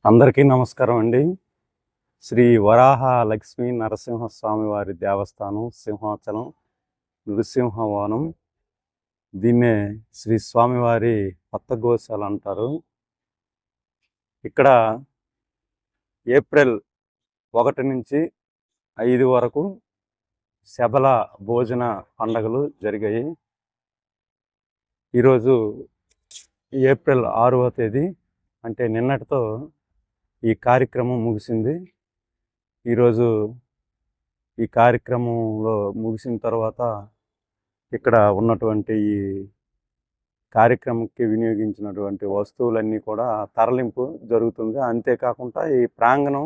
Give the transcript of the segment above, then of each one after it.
అందరికీ నమస్కారం అండి. శ్రీ వరాహ లక్ష్మీ నరసింహస్వామి వారి దేవస్థానం సింహాచలం నృసింహవనం. దీన్నే శ్రీ స్వామివారి కొత్త గోశాల అంటారు. ఇక్కడ ఏప్రిల్ 1 నుంచి 5 వరకు శబల భోజన పండగలు జరిగాయి. ఈరోజు ఏప్రిల్ 6వ తేదీ అంటే నిన్నటితో ఈ కార్యక్రమం ముగిసింది. ఈరోజు ఈ కార్యక్రమంలో ముగిసిన తర్వాత ఇక్కడ ఉన్నటువంటి ఈ కార్యక్రమంకి వినియోగించినటువంటి వస్తువులన్నీ కూడా తరలింపు జరుగుతుంది. అంతేకాకుండా ఈ ప్రాంగణం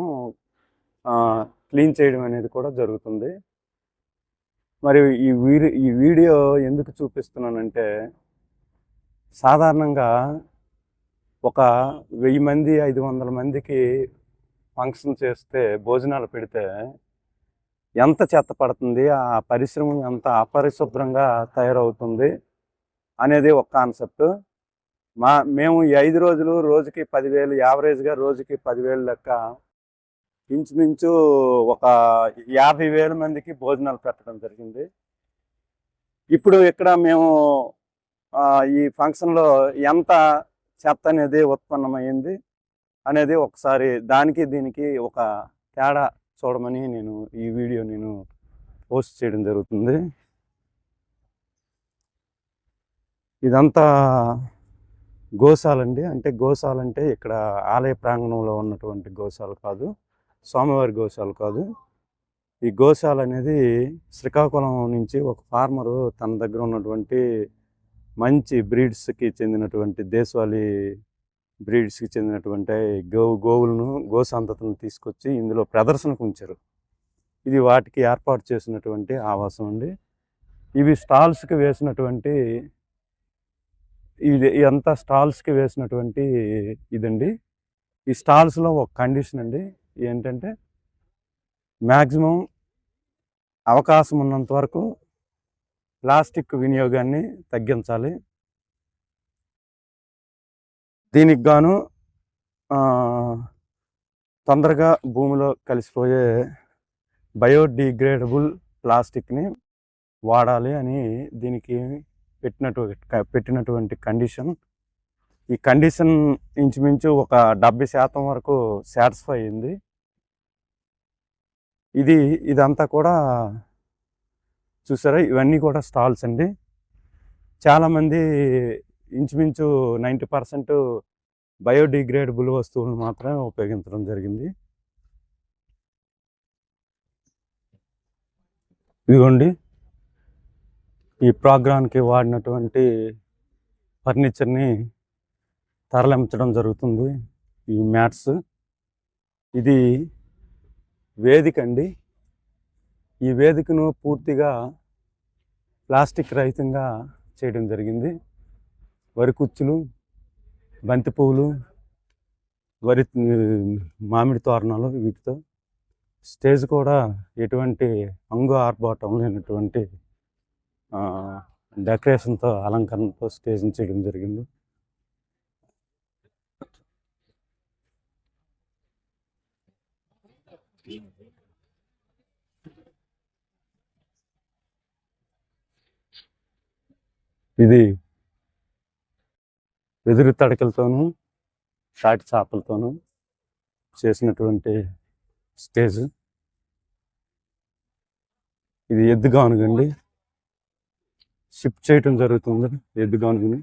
క్లీన్ చేయడం అనేది కూడా జరుగుతుంది. మరి ఈ వీడియో ఎందుకు చూపిస్తున్నానంటే, సాధారణంగా ఒక 1000 మంది 500 మందికి ఫంక్షన్ చేస్తే భోజనాలు పెడితే ఎంత చెత్త పడుతుంది, ఆ పరిశ్రమ ఎంత అపరిశుభ్రంగా తయారవుతుంది అనేది ఒక కాన్సెప్ట్. మేము ఈ 5 రోజులు రోజుకి 10,000 యావరేజ్గా రోజుకి 10,000 లెక్క ఇంచుమించు ఒక 50,000 మందికి భోజనాలు పెట్టడం జరిగింది. ఇప్పుడు ఇక్కడ మేము ఈ ఫంక్షన్లో ఎంత చెత్త అనేది ఉత్పన్నమైంది అనేది ఒకసారి దానికి దీనికి ఒక తేడా చూడమని ఈ వీడియో పోస్ట్ చేయడం జరుగుతుంది. ఇదంతా గోశాలండి. అంటే గోశాలంటే ఇక్కడ ఆలయ ప్రాంగణంలో ఉన్నటువంటి గోశాల కాదు, స్వామివారి గోశాల కాదు. ఈ గోశాల అనేది శ్రీకాకుళం నుంచి ఒక ఫార్మరు తన దగ్గర ఉన్నటువంటి మంచి బ్రీడ్స్కి చెందినటువంటి దేశవాళీ బ్రీడ్స్కి చెందినటువంటి గోవులను గోసంతతిని తీసుకొచ్చి ఇందులో ప్రదర్శనకు ఉంచారు. ఇది వాటికి ఏర్పాటు చేసినటువంటి ఆవాసం అండి. ఇవి స్టాల్స్కి వేసినటువంటి ఇదంతా స్టాల్స్కి వేసినటువంటి ఇదండి. ఈ స్టాల్స్లో ఒక కండిషన్ అండి ఏంటంటే, మ్యాక్సిమం అవకాశం ఉన్నంత వరకు ప్లాస్టిక్ వినియోగాన్ని తగ్గించాలి. దీనికి గాను తొందరగా భూమిలో కలిసిపోయే బయోడిగ్రేడబుల్ ప్లాస్టిక్ని వాడాలి అని దీనికి పెట్టినటువంటి కండిషన్. ఈ కండిషన్ ఇంచుమించు ఒక 70% వరకు సాటిస్ఫై అయింది. ఇదంతా కూడా చూసారా, ఇవన్నీ కూడా స్టాల్స్ అండి. చాలామంది ఇంచుమించు 90% బయోడిగ్రేడబుల్ వస్తువులను మాత్రమే ఉపయోగించడం జరిగింది. ఇదిగోండి, ఈ ప్రోగ్రాంకి వాడినటువంటి ఫర్నిచర్ని తరలించడం జరుగుతుంది. ఈ మ్యాట్స్, ఇది వేదిక అండి. ఈ వేదికను పూర్తిగా ప్లాస్టిక్ రహితంగా చేయడం జరిగింది. వరి కుచ్చులు, బంతి పువ్వులు, మామిడి తోరణాలు, వీటితో స్టేజ్ కూడా ఎటువంటి అంగు ఆర్భాటం లేనటువంటి డెకరేషన్తో అలంకరణతో స్టేజ్ని చేయడం జరిగింది. ఇది వెదురు తడకలతోనూ తాటి చాపలతోనూ చేసినటువంటి స్టేజ్. ఇది ఎద్దుగానుగండి, షిఫ్ట్ చేయటం జరుగుతుంది ఎద్దుగానుగని.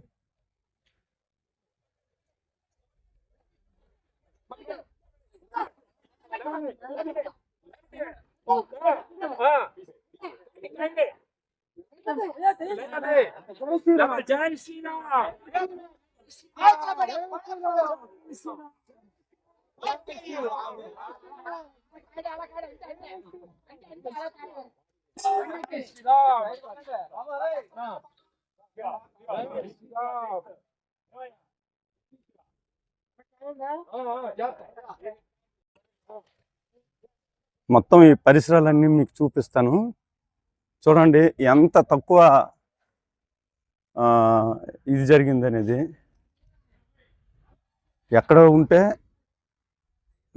మొత్తం ఈ పరిసరాలన్నీ మీకు చూపిస్తాను. చూడండి ఎంత తక్కువ ఇది జరిగిందనేది. ఎక్కడ ఉంటే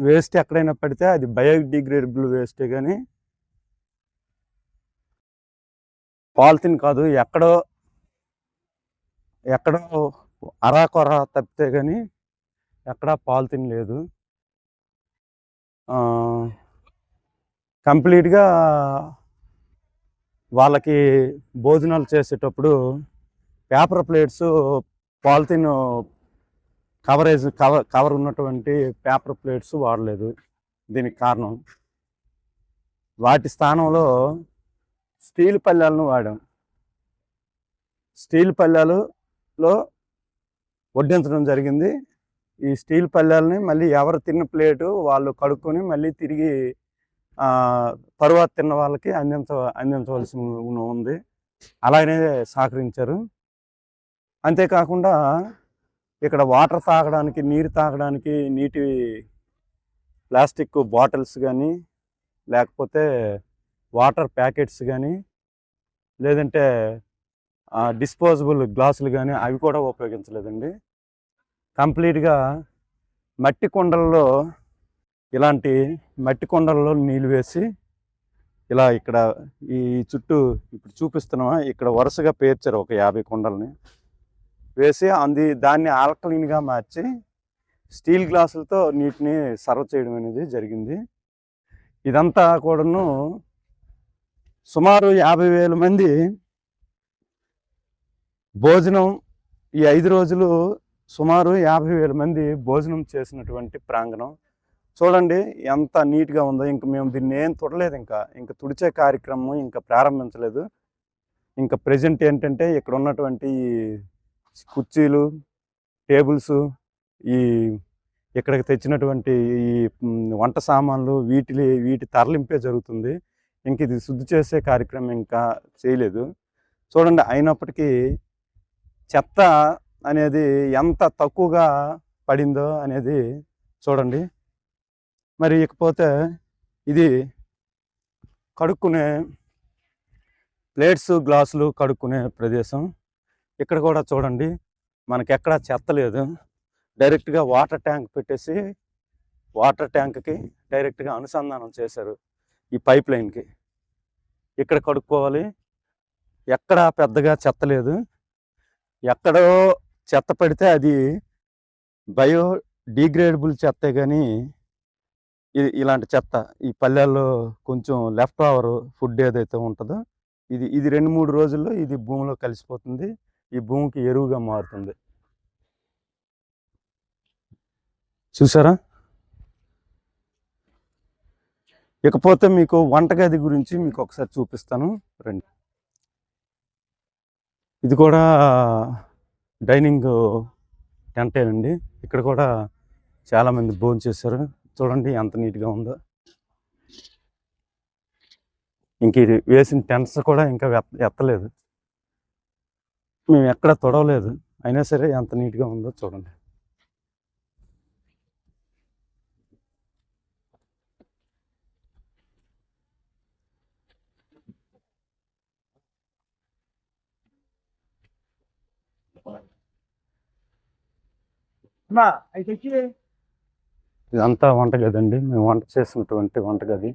వేస్ట్ ఎక్కడైనా పడితే అది బయోడిగ్రేడబుల్ వేస్టే కానీ పాలిథిన్ కాదు. ఎక్కడో అరాకొర తప్పితే కానీ ఎక్కడా పాలిథిన్ లేదు. కంప్లీట్గా వాళ్ళకి భోజనాలు చేసేటప్పుడు పేపర్ ప్లేట్స్ పాలిథిన్ కవర్ ఉన్నటువంటి పేపర్ ప్లేట్స్ వాడలేదు. దీనికి కారణం వాటి స్థానంలో స్టీల్ పళ్ళాలను వాడాం. స్టీల్ పళ్ళాలలో వడ్డించడం జరిగింది. ఈ స్టీల్ పళ్ళాలని మళ్ళీ ఎవరు తిన్న ప్లేటు వాళ్ళు కడుక్కొని మళ్ళీ తిరిగి తరువాత తిన్న వాళ్ళకి అందించవలసి ఉంది. అలాగనే సహకరించారు. అంతేకాకుండా ఇక్కడ వాటర్ తాగడానికి, నీరు తాగడానికి నీటి ప్లాస్టిక్ బాటిల్స్ కానీ, లేకపోతే వాటర్ ప్యాకెట్స్ కానీ, లేదంటే డిస్పోజబుల్ గ్లాసులు కానీ అవి కూడా ఉపయోగించలేదండి. కంప్లీట్గా మట్టి కుండల్లో, ఇలాంటి మట్టి కుండల్లో నీళ్ళు వేసి ఇలా ఇక్కడ ఈ చుట్టూ ఇప్పుడు చూపిస్తున్నామా, ఇక్కడ వరుసగా పేర్చారు ఒక 50 కుండల్ని వేసి దాన్ని ఆల్కలీన్గా మార్చి స్టీల్ గ్లాసులతో నీటిని సర్వ్ చేయడం అనేది జరిగింది. ఇదంతా కూడాను సుమారు 50,000 మంది భోజనం, ఈ 5 రోజులు సుమారు 50,000 మంది భోజనం చేసినటువంటి ప్రాంగణం చూడండి ఎంత నీట్గా ఉందో. ఇంకా మేము దీన్ని ఏం తుడలేదు, ఇంకా తుడిచే కార్యక్రమం ఇంకా ప్రారంభించలేదు. ఇంకా ప్రజెంట్ ఏంటంటే ఇక్కడ ఉన్నటువంటి కుర్చీలు, టేబుల్స్, ఇక్కడికి తెచ్చినటువంటి ఈ వంట సామాన్లు వీటి తరలింపే జరుగుతుంది. ఇంక ఇది శుద్ధి చేసే కార్యక్రమం ఇంకా చేయలేదు. చూడండి, అయినప్పటికీ చెత్త అనేది ఎంత తక్కువగా పడిందో అనేది చూడండి. మరి ఇకపోతే ఇది కడుక్కునే ప్లేట్స్, గ్లాసులు కడుక్కునే ప్రదేశం. ఇక్కడ కూడా చూడండి, మనకి ఎక్కడా చెత్త లేదు. డైరెక్ట్గా వాటర్ ట్యాంక్ పెట్టేసి వాటర్ ట్యాంక్కి డైరెక్ట్గా అనుసంధానం చేశారు ఈ పైప్ లైన్కి. ఇక్కడ కడుక్కోవాలి. ఎక్కడా పెద్దగా చెత్త లేదు. ఎక్కడో చెత్త పడితే అది బయోడిగ్రేడబుల్ చెత్తే కానీ ఇలాంటి చెత్త ఈ పల్లెల్లో కొంచెం లెఫ్ట్ ఓవర్ ఫుడ్ ఏదైతే ఉంటుందో ఇది 2-3 రోజుల్లో ఇది భూమిలో కలిసిపోతుంది. ఈ భూమికి ఎరువుగా మారుతుంది. చూసారా? ఇకపోతే మీకు వంటగది గురించి మీకు ఒకసారి చూపిస్తాను రండి. ఇది కూడా డైనింగ్ టెంటే అండి. ఇక్కడ కూడా చాలామంది భోజనం చేశారు. చూడండి ఎంత నీట్గా ఉందో. ఇంక ఇది వేసిన టెంట్స్ కూడా ఇంకా ఎత్తలేదు, మేము ఎక్కడ తొడవలేదు. అయినా సరే ఎంత నీట్గా ఉందో చూడండి. ఇదంతా వంటగది అండి. మేము వంట చేసినటువంటి వంటగది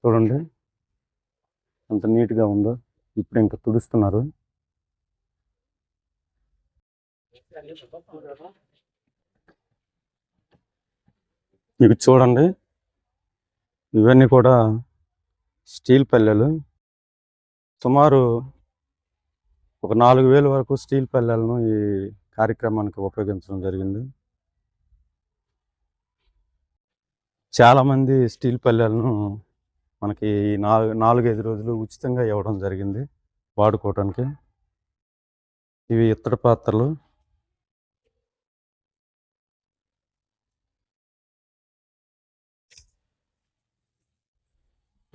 చూడండి ఎంత నీట్గా ఉందో. ఇప్పుడు ఇంకా తుడుస్తున్నారు. ఇవి చూడండి, ఇవన్నీ కూడా స్టీల్ పల్లెలు. సుమారు ఒక 4,000 వరకు స్టీల్ పల్లెలను ఈ కార్యక్రమానికి ఉపయోగించడం జరిగింది. చాలామంది స్టీల్ పల్లెలను మనకి 4-5 రోజులు ఉచితంగా ఇవ్వడం జరిగింది వాడుకోవటానికి. ఇవి ఇత్తడి పాత్రలు.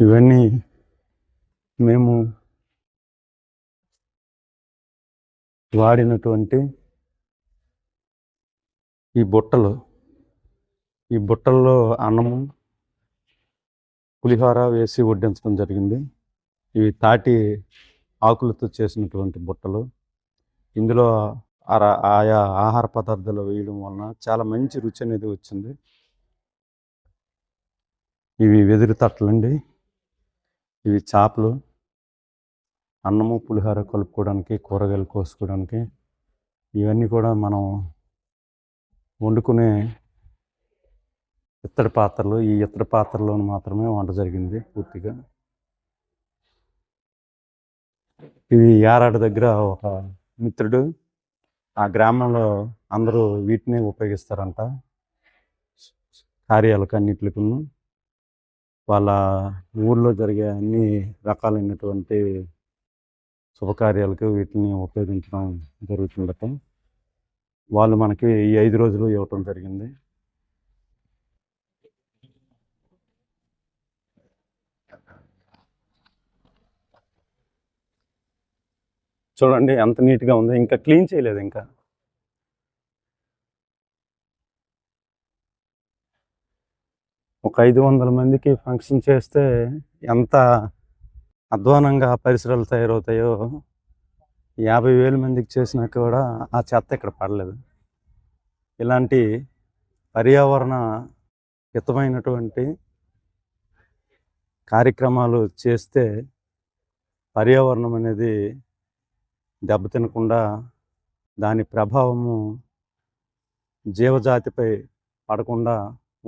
ఇవన్నీ మేము వాడినటువంటి ఈ బుట్టల్లో అన్నము, పులిహోర వేసి వడ్డించడం జరిగింది. ఇవి తాటి ఆకులతో చేసినటువంటి బుట్టలు. ఇందులో ఆయా ఆహార పదార్థాలు వేయడం వలన చాలా మంచి రుచి అనేది వచ్చింది. ఇవి వెదురు తట్టలండి. ఇవి చేపలు, అన్నము పులిహోర కలుపుకోవడానికి, కూరగాయలు కోసుకోవడానికి, ఇవన్నీ కూడా మనం వండుకునే ఇత్తడి పాత్రలు. ఈ ఇత్తడి పాత్రలో మాత్రమే వంట జరిగింది పూర్తిగా. ఇది యారాడ దగ్గర ఒక మిత్రుడు, ఆ గ్రామంలో అందరూ వీటినే ఉపయోగిస్తారంట కార్యాలకు అన్నిటికి. వాళ్ళ ఊర్లో జరిగే అన్ని రకాలైనటువంటి శుభకార్యాలకు వీటిని ఉపయోగించడం జరుగుతుందట. వాళ్ళు మనకి ఈ 5 రోజులు ఇవ్వటం జరిగింది. చూడండి ఎంత నీట్గా ఉందో, ఇంకా క్లీన్ చేయలేదు. ఇంకా ఒక 500 మందికి ఫంక్షన్ చేస్తే ఎంత అధ్వానంగా పరిసరాలు తయారవుతాయో, 50,000 మందికి చేసినా కూడా ఆ చెత్త ఇక్కడ పడలేదు. ఇలాంటి పర్యావరణ హితమైనటువంటి కార్యక్రమాలు చేస్తే పర్యావరణం అనేది దెబ్బతినకుండా, దాని ప్రభావము జీవజాతిపై పడకుండా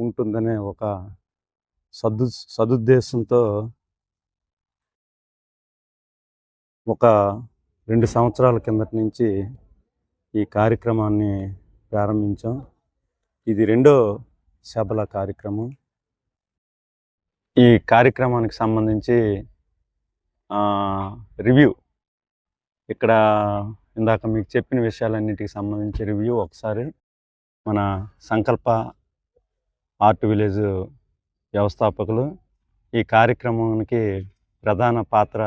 ఉంటుందనే ఒక సదుద్దేశంతో ఒక 2 సంవత్సరాల కిందటి నుంచి ఈ కార్యక్రమాన్ని ప్రారంభించాం. ఇది 2వ సభల కార్యక్రమం. ఈ కార్యక్రమానికి సంబంధించి రివ్యూ, ఇక్కడ ఇందాక మీకు చెప్పిన విషయాలన్నిటికి సంబంధించి రివ్యూ ఒకసారి మన సంకల్ప ఆర్ట్ విలేజ్ వ్యవస్థాపకులు, ఈ కార్యక్రమానికి ప్రధాన పాత్ర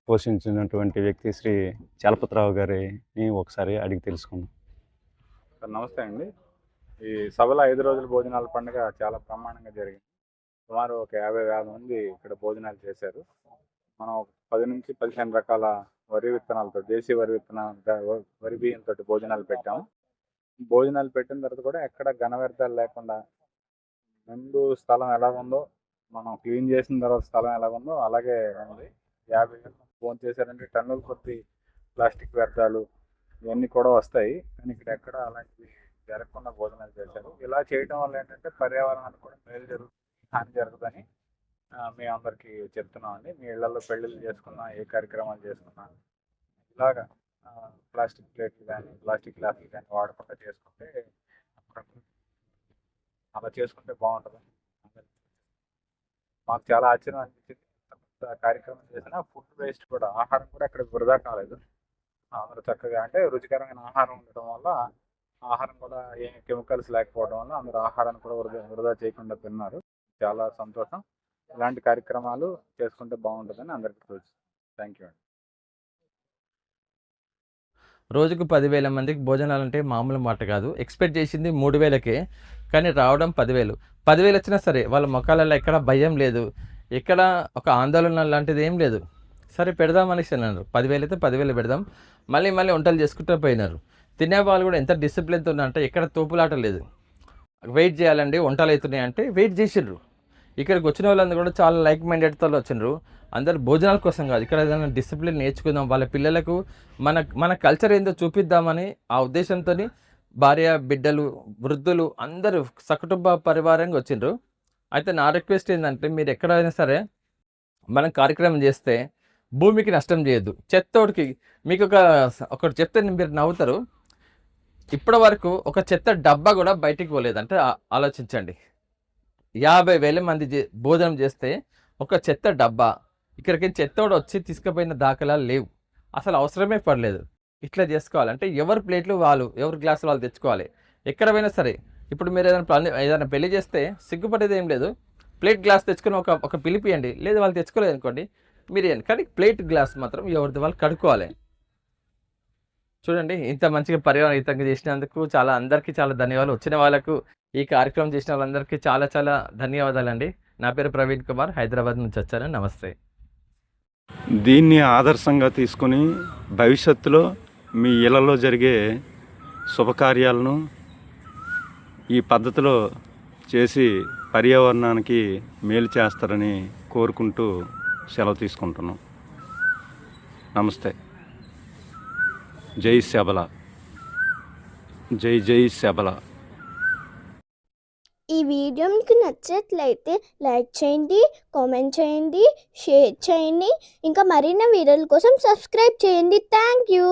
పోషించినటువంటి వ్యక్తి శ్రీ చలపతిరావు గారిని ఒకసారి అడిగి తెలుసుకుందాం. సార్ నమస్తే అండి. ఈ సభలో 5 రోజుల భోజనాల పండుగ చాలా బ్రహ్మాండంగా జరిగింది. సుమారు ఒక 50,000 మంది ఇక్కడ భోజనాలు చేశారు. మనం 10 నుంచి 15 రకాల వరి విత్తనాలతో, దేశీ వరి బియ్యంతో భోజనాలు పెట్టాము. భోజనాలు పెట్టిన తర్వాత కూడా ఎక్కడ ఘన వ్యర్థాలు లేకుండా, ముందు స్థలం ఎలా ఉందో, మనం క్లీన్ చేసిన తర్వాత స్థలం ఎలా ఉందో అలాగే ఉంది. 50,000 ఫోన్ చేశారంటే టన్నుల కొద్ది ప్లాస్టిక్ వ్యర్థాలు ఇవన్నీ కూడా వస్తాయి, కానీ ఇక్కడ ఎక్కడ అలాంటివి జరగకుండా భోజనాలు చేశారు. ఇలా చేయడం వల్ల ఏంటంటే పర్యావరణానికి కూడా మేలు జరుగుతుంది, హాని జరుగుతుందని మేము అందరికీ చెప్తున్నామండి. మీ ఇళ్లలో పెళ్ళిళ్ళు చేసుకున్నా, ఏ కార్యక్రమాలు చేసుకున్నా ఇలాగా ప్లాస్టిక్ ప్లేట్లు కానీ ప్లాస్టిక్ గ్లాసులు కానీ వాడకుండా చేసుకుంటే, అలా చేసుకుంటే బాగుంటుందని మాకు చాలా ఆశ్చర్యం అనిపించింది. కార్యక్రమం చేసిన ఫుడ్ వేస్ట్ కూడా, ఆహారం కూడా అక్కడ వృధా కాలేదు. అందరూ చక్కగా, అంటే రుచికరమైన ఆహారం ఉండటం వల్ల, ఆహారం కూడా ఏ కెమికల్స్ లేకపోవడం వల్ల అందరూ ఆహారాన్ని కూడా వృధా చేయకుండా తిన్నారు. చాలా సంతోషం. ఇలాంటి కార్యక్రమాలు చేసుకుంటే బాగుంటుందని అందరికీ తెలుసు. థ్యాంక్ యూ అండి. రోజుకు 10,000 మందికి భోజనాలు అంటే మామూలు మాట కాదు. ఎక్స్పెక్ట్ చేసింది 3,000కే, కానీ రావడం 10,000. 10,000 వచ్చినా సరే వాళ్ళ ముఖాలలో ఎక్కడ భయం లేదు, ఎక్కడ ఒక ఆందోళన లాంటిది ఏం లేదు. సరే పెడదామనేసి అన్నారు. 10,000 అయితే 10,000 పెడదాం. మళ్ళీ వంటలు చేసుకుంటూ పోయినారు. తినేవాళ్ళు కూడా ఎంత డిసిప్లిన్తో ఉన్నారంటే ఎక్కడ తోపులాట లేదు. వెయిట్ చేయాలండి, వంటలు అవుతున్నాయి అంటే వెయిట్ చేసిండ్రు. ఇక్కడికి వచ్చిన వాళ్ళందరూ కూడా చాలా లైక్ మైండెడ్తో వచ్చిండ్రు. అందరు భోజనాల కోసం కాదు, ఇక్కడ ఏదైనా డిసిప్లిన్ నేర్చుకుందాం, వాళ్ళ పిల్లలకు మన కల్చర్ ఏందో చూపిద్దామని ఆ ఉద్దేశంతో భార్య, బిడ్డలు, వృద్ధులు అందరూ సకుటుంబ పరివారంగా వచ్చిండ్రు. అయితే నా రిక్వెస్ట్ ఏంటంటే, మీరు ఎక్కడైనా సరే మనం కార్యక్రమం చేస్తే భూమికి నష్టం చేయొద్దు. చెత్తోడికి మీకు ఒకటి చెప్తే మీరు నవ్వుతారు. ఇప్పటి వరకు ఒక చెత్త డబ్బా కూడా బయటికి పోలేదు. అంటే ఆలోచించండి, 50,000 మంది భోజనం చేస్తే ఒక చెత్త డబ్బా, ఇక్కడికి చెత్తోడు వచ్చి తీసుకుపోయిన దాఖలాలు లేవు. అసలు అవసరమే పడలేదు. ఇట్లా చేసుకోవాలి. అంటే ఎవరి ప్లేట్లు వాళ్ళు, ఎవరి గ్లాసులు వాళ్ళు తెచ్చుకోవాలి. ఎక్కడ పోయినా సరే, ఇప్పుడు మీరు ఏదైనా పెళ్లి చేస్తే సిగ్గుపడేది ఏం లేదు. ప్లేట్ గ్లాస్ తెచ్చుకొని ఒక పిలిపియండి. లేదు వాళ్ళు తెచ్చుకోలేదు అనుకోండి, మీరు ఇవ్వండి. కానీ ప్లేట్ గ్లాస్ మాత్రం ఎవరిది వాళ్ళు కడుక్కోవాలి. చూడండి, ఇంత మంచిగా పర్యావరణ హితంగా చేసినందుకు అందరికీ చాలా ధన్యవాదాలు. వచ్చిన వాళ్ళకు, ఈ కార్యక్రమం చేసిన వాళ్ళందరికీ చాలా చాలా ధన్యవాదాలండి. నా పేరు ప్రవీణ్ కుమార్, హైదరాబాద్ నుంచి వచ్చాను. నమస్తే. దీన్ని ఆదర్శంగా తీసుకొని భవిష్యత్తులో మీ ఇళ్లలో జరిగే శుభకార్యాలను ఈ పద్ధతిలో చేసి పర్యావరణానికి మేలు చేస్తారని కోరుకుంటూ సెలవు తీసుకుంటున్నాం. నమస్తే. జై శబల. జై జై శబల. ఈ వీడియో మీకు నచ్చినట్లయితే లైక్ చేయండి, కామెంట్ చేయండి, షేర్ చేయండి. ఇంకా మరిన్ని వీడియోల కోసం సబ్స్క్రైబ్ చేయండి. Thank you.